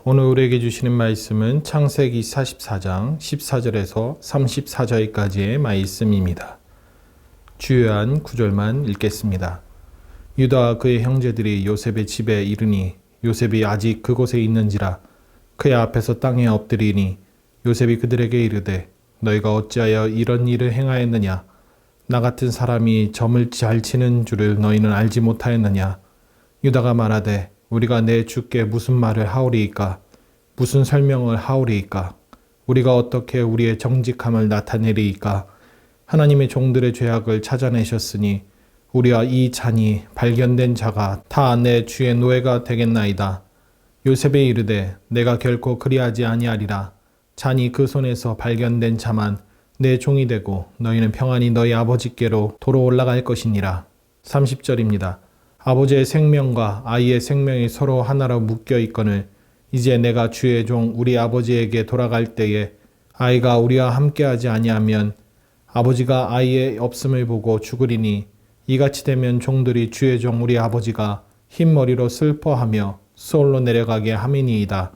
오늘 우리에게 주시는 말씀은 창세기 44장 14절에서 34절까지의 말씀입니다. 주요한 구절만 읽겠습니다. 유다와 그의 형제들이 요셉의 집에 이르니 요셉이 아직 그곳에 있는지라 그의 앞에서 땅에 엎드리니 요셉이 그들에게 이르되 너희가 어찌하여 이런 일을 행하였느냐? 나 같은 사람이 점을 잘 치는 줄을 너희는 알지 못하였느냐? 유다가 말하되 우리가 내 주께 무슨 말을 하오리이까? 무슨 설명을 하오리이까? 우리가 어떻게 우리의 정직함을 나타내리이까? 하나님의 종들의 죄악을 찾아내셨으니 우리와 이 잔이 발견된 자가 다 내 주의 노예가 되겠나이다. 요셉이 이르되 내가 결코 그리하지 아니하리라. 잔이 그 손에서 발견된 자만 내 종이 되고 너희는 평안히 너희 아버지께로 도로 올라갈 것이니라. 30절입니다. 아버지의 생명과 아이의 생명이 서로 하나로 묶여 있거늘 이제 내가 주의 종 우리 아버지에게 돌아갈 때에 아이가 우리와 함께하지 아니하면 아버지가 아이의 없음을 보고 죽으리니 이같이 되면 종들이 주의 종 우리 아버지가 흰머리로 슬퍼하며 수월로 내려가게 함이니이다.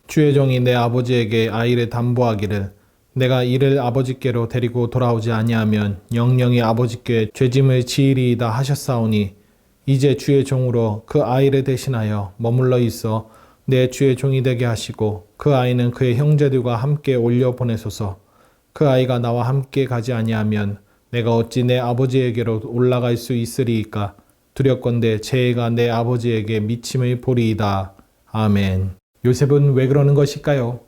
주의 종이 내 아버지에게 아이를 담보하기를 내가 이를 아버지께로 데리고 돌아오지 아니하면 영영이 아버지께 죄짐을 지으리이다 하셨사오니 이제 주의 종으로 그 아이를 대신하여 머물러 있어 내 주의 종이 되게 하시고 그 아이는 그의 형제들과 함께 올려 보내소서. 그 아이가 나와 함께 가지 아니하면 내가 어찌 내 아버지에게로 올라갈 수 있으리이까? 두렵건대 제 애가 내 아버지에게 미침을 보리이다. 아멘. 요셉은 왜 그러는 것일까요?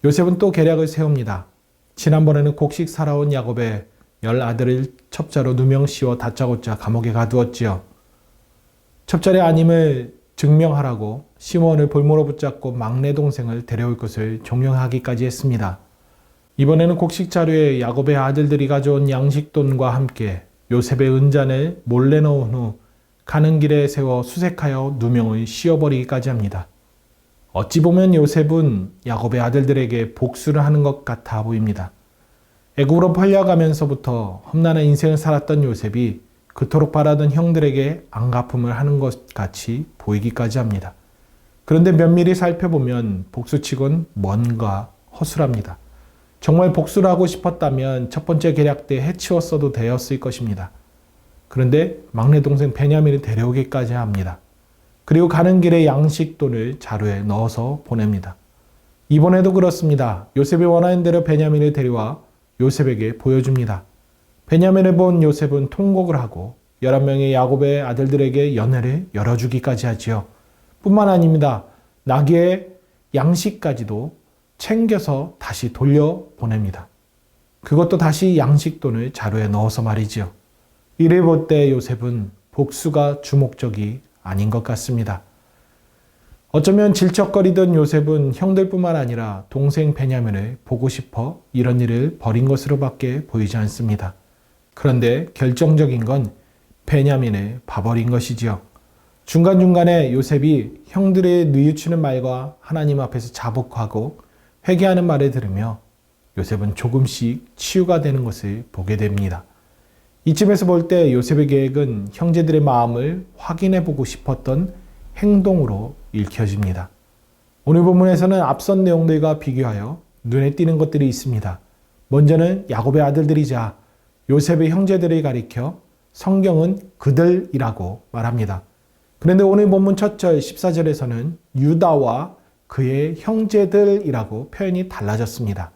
요셉은 또 계략을 세웁니다. 지난번에는 곡식 살아온 야곱의 10아들을 첩자로 누명 씌워 다짜고짜 감옥에 가두었지요. 첩자의 아님을 증명하라고 시몬을 볼모로 붙잡고 막내 동생을 데려올 것을 종용하기까지 했습니다. 이번에는 곡식 자루에 야곱의 아들들이 가져온 양식돈과 함께 요셉의 은잔을 몰래 넣은 후 가는 길에 세워 수색하여 누명을 씌워버리기까지 합니다. 어찌 보면 요셉은 야곱의 아들들에게 복수를 하는 것 같아 보입니다. 애굽으로 팔려가면서부터 험난한 인생을 살았던 요셉이 그토록 바라던 형들에게 안갚음을 하는 것 같이 보이기까지 합니다. 그런데 면밀히 살펴보면 복수치곤 뭔가 허술합니다. 정말 복수를 하고 싶었다면 첫 번째 계략 때 해치웠어도 되었을 것입니다. 그런데 막내 동생 베냐민을 데려오기까지 합니다. 그리고 가는 길에 양식돈을 자루에 넣어서 보냅니다. 이번에도 그렇습니다. 요셉이 원하는 대로 베냐민을 데려와 요셉에게 보여줍니다. 베냐민을 본 요셉은 통곡을 하고 11명의 야곱의 아들들에게 연회를 열어주기까지 하지요. 뿐만 아닙니다. 나귀의 양식까지도 챙겨서 다시 돌려보냅니다. 그것도 다시 양식돈을 자루에 넣어서 말이지요. 이를 볼 때 요셉은 복수가 주목적이 아닌 것 같습니다. 어쩌면 질척거리던 요셉은 형들뿐만 아니라 동생 베냐민을 보고 싶어 이런 일을 벌인 것으로밖에 보이지 않습니다. 그런데 결정적인 건 베냐민을 봐버린 것이지요. 중간중간에 요셉이 형들의 뉘우치는 말과 하나님 앞에서 자복하고 회개하는 말을 들으며 요셉은 조금씩 치유가 되는 것을 보게 됩니다. 이쯤에서 볼 때 요셉의 계획은 형제들의 마음을 확인해 보고 싶었던 행동으로 읽혀집니다. 오늘 본문에서는 앞선 내용들과 비교하여 눈에 띄는 것들이 있습니다. 먼저는 야곱의 아들들이자 요셉의 형제들을 가리켜 성경은 그들이라고 말합니다. 그런데 오늘 본문 첫 절 14절에서는 유다와 그의 형제들이라고 표현이 달라졌습니다.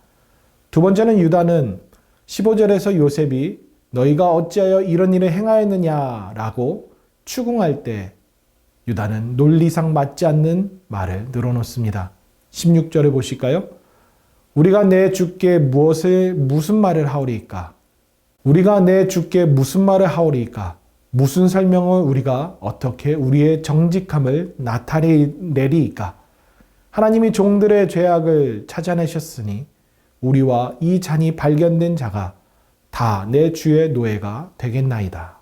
두 번째는 유다는 15절에서 요셉이 너희가 어찌하여 이런 일을 행하였느냐라고 추궁할 때 유다는 논리상 맞지 않는 말을 늘어놓습니다. 16절을 보실까요? 우리가 내 주께 무슨 말을 하오리이까? 우리가 내 주께 무슨 말을 하오리이까? 무슨 설명을 우리가 어떻게 우리의 정직함을 나타내리이까? 하나님이 종들의 죄악을 찾아내셨으니 우리와 이 잔이 발견된 자가 다 내 주의 노예가 되겠나이다.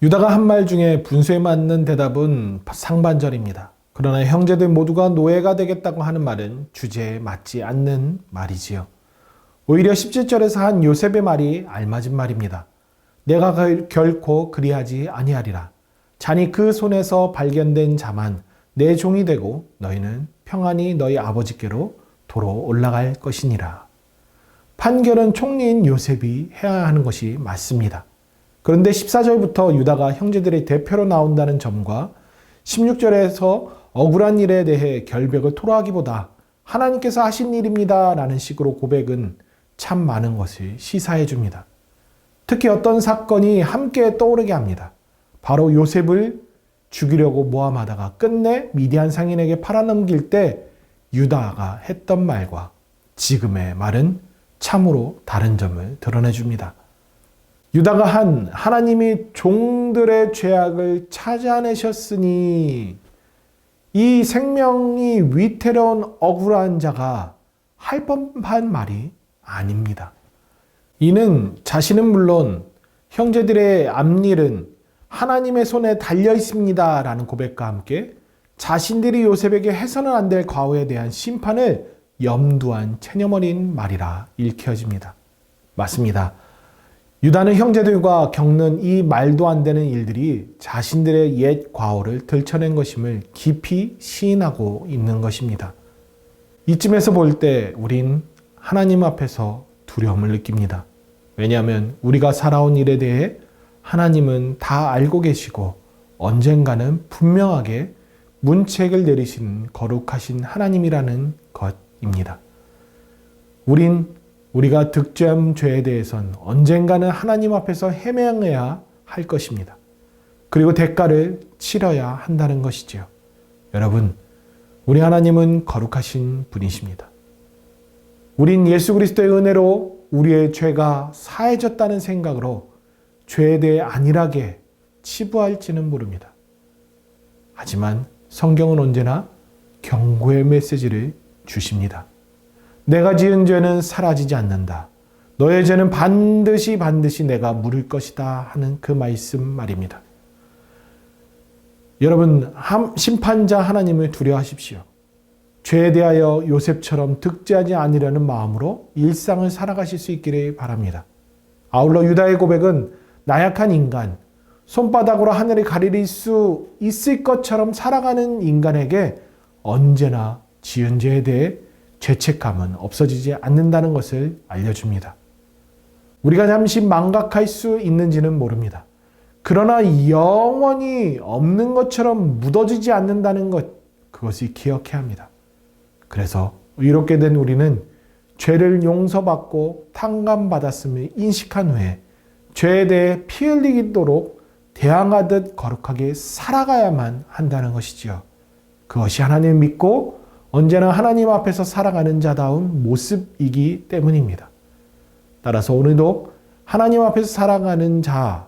유다가 한 말 중에 분수에 맞는 대답은 상반절입니다. 그러나 형제들 모두가 노예가 되겠다고 하는 말은 주제에 맞지 않는 말이지요. 오히려 17절에서 한 요셉의 말이 알맞은 말입니다. 내가 결코 그리하지 아니하리라. 잔이 그 손에서 발견된 자만 내 종이 되고 너희는 평안히 너희 아버지께로 도로 올라갈 것이니라. 판결은 총리인 요셉이 해야 하는 것이 맞습니다. 그런데 14절부터 유다가 형제들의 대표로 나온다는 점과 16절에서 억울한 일에 대해 결백을 토로하기보다 하나님께서 하신 일입니다 라는 식으로 고백은 참 많은 것을 시사해 줍니다. 특히 어떤 사건이 함께 떠오르게 합니다. 바로 요셉을 죽이려고 모함하다가 끝내 미디안 상인에게 팔아넘길 때 유다가 했던 말과 지금의 말은 참으로 다른 점을 드러내 줍니다. 유다가 한 하나님이 종들의 죄악을 찾아내셨으니 이 생명이 위태로운 억울한 자가 할 법한 말이 아닙니다. 이는 자신은 물론 형제들의 앞일은 하나님의 손에 달려 있습니다 라는 고백과 함께 자신들이 요셉에게 해서는 안 될 과오에 대한 심판을 염두한 체념어린 말이라 읽혀집니다. 맞습니다. 유다는 형제들과 겪는 이 말도 안 되는 일들이 자신들의 옛 과오를 들춰낸 것임을 깊이 시인하고 있는 것입니다. 이쯤에서 볼 때 우린 하나님 앞에서 두려움을 느낍니다. 왜냐하면 우리가 살아온 일에 대해 하나님은 다 알고 계시고 언젠가는 분명하게 문책을 내리신 거룩하신 하나님이라는 것입니다. 우리가 득죄한 죄에 대해선 언젠가는 하나님 앞에서 해명해야 할 것입니다. 그리고 대가를 치러야 한다는 것이지요. 여러분, 우리 하나님은 거룩하신 분이십니다. 우린 예수 그리스도의 은혜로 우리의 죄가 사해졌다는 생각으로 죄에 대해 안일하게 치부할지는 모릅니다. 하지만 성경은 언제나 경고의 메시지를 주십니다. 내가 지은 죄는 사라지지 않는다. 너의 죄는 반드시 내가 물을 것이다 하는 그 말씀 말입니다. 여러분, 심판자 하나님을 두려워하십시오. 죄에 대하여 요셉처럼 득죄하지 않으려는 마음으로 일상을 살아가실 수 있기를 바랍니다. 아울러 유다의 고백은 나약한 인간, 손바닥으로 하늘을 가릴 수 있을 것처럼 살아가는 인간에게 언제나 지은 죄에 대해 죄책감은 없어지지 않는다는 것을 알려줍니다. 우리가 잠시 망각할 수 있는지는 모릅니다. 그러나 영원히 없는 것처럼 묻어지지 않는다는 것, 그것을 기억해야 합니다. 그래서 의롭게 된 우리는 죄를 용서받고 탕감받았음을 인식한 후에 죄에 대해 피 흘리도록 대항하듯 거룩하게 살아가야만 한다는 것이지요. 그것이 하나님을 믿고 언제나 하나님 앞에서 살아가는 자다운 모습이기 때문입니다. 따라서 오늘도 하나님 앞에서 살아가는 자,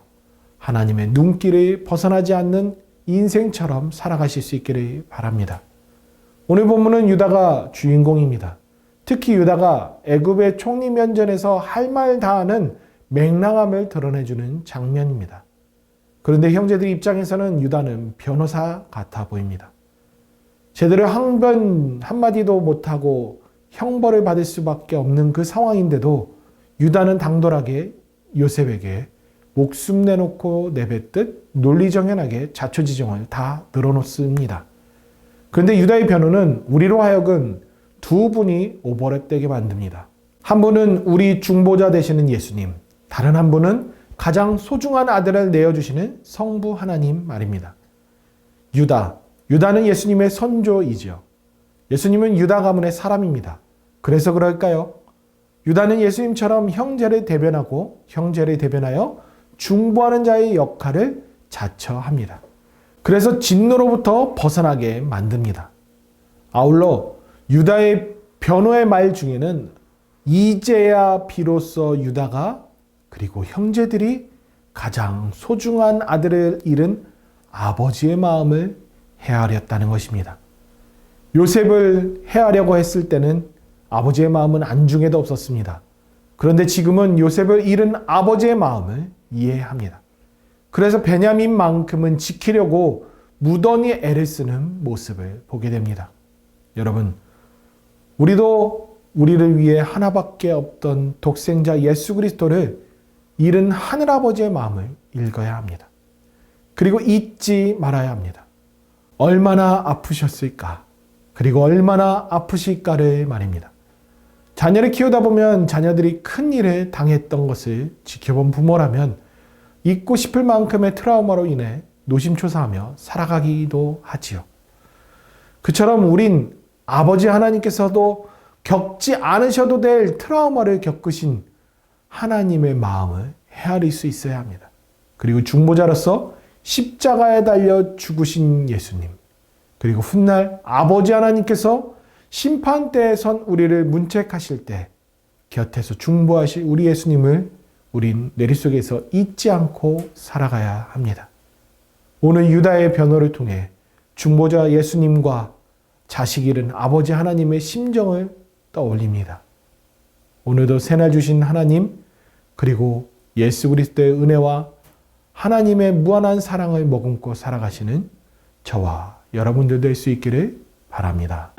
하나님의 눈길을 벗어나지 않는 인생처럼 살아가실 수 있기를 바랍니다. 오늘 본문은 유다가 주인공입니다. 특히 유다가 애굽의 총리 면전에서 할 말 다하는 맹랑함을 드러내주는 장면입니다. 그런데 형제들 입장에서는 유다는 변호사 같아 보입니다. 제대로 항변 한마디도 못하고 형벌을 받을 수밖에 없는 그 상황인데도 유다는 당돌하게 요셉에게 목숨 내놓고 내뱉듯 논리정연하게 자초지종을 다 늘어놓습니다. 그런데 유다의 변호는 우리로 하여금 두 분이 오버랩되게 만듭니다. 한 분은 우리 중보자 되시는 예수님, 다른 한 분은 가장 소중한 아들을 내어주시는 성부 하나님 말입니다. 유다는 예수님의 선조이지요. 예수님은 유다 가문의 사람입니다. 그래서 그럴까요? 유다는 예수님처럼 형제를 대변하여 중보하는 자의 역할을 자처합니다. 그래서 진노로부터 벗어나게 만듭니다. 아울러 유다의 변호의 말 중에는 이제야 비로소 유다가 그리고 형제들이 가장 소중한 아들을 잃은 아버지의 마음을 헤아렸다는 것입니다. 요셉을 헤아려고 했을 때는 아버지의 마음은 안중에도 없었습니다. 그런데 지금은 요셉을 잃은 아버지의 마음을 이해합니다. 그래서 베냐민만큼은 지키려고 무던히 애를 쓰는 모습을 보게 됩니다. 여러분, 우리도 우리를 위해 하나밖에 없던 독생자 예수 그리스도를 잃은 하늘아버지의 마음을 읽어야 합니다. 그리고 잊지 말아야 합니다. 얼마나 아프셨을까? 그리고 얼마나 아프실까를 말입니다. 자녀를 키우다 보면 자녀들이 큰 일을 당했던 것을 지켜본 부모라면 잊고 싶을 만큼의 트라우마로 인해 노심초사하며 살아가기도 하지요. 그처럼 우린 아버지 하나님께서도 겪지 않으셔도 될 트라우마를 겪으신 하나님의 마음을 헤아릴 수 있어야 합니다. 그리고 중보자로서 십자가에 달려 죽으신 예수님, 그리고 훗날 아버지 하나님께서 심판대에 선 우리를 문책하실 때 곁에서 중보하실 우리 예수님을 우린 내리 속에서 잊지 않고 살아가야 합니다. 오늘 유다의 변호를 통해 중보자 예수님과 자식 잃은 아버지 하나님의 심정을 떠올립니다. 오늘도 새날 주신 하나님, 그리고 예수 그리스도의 은혜와 하나님의 무한한 사랑을 머금고 살아가시는 저와 여러분들 될 수 있기를 바랍니다.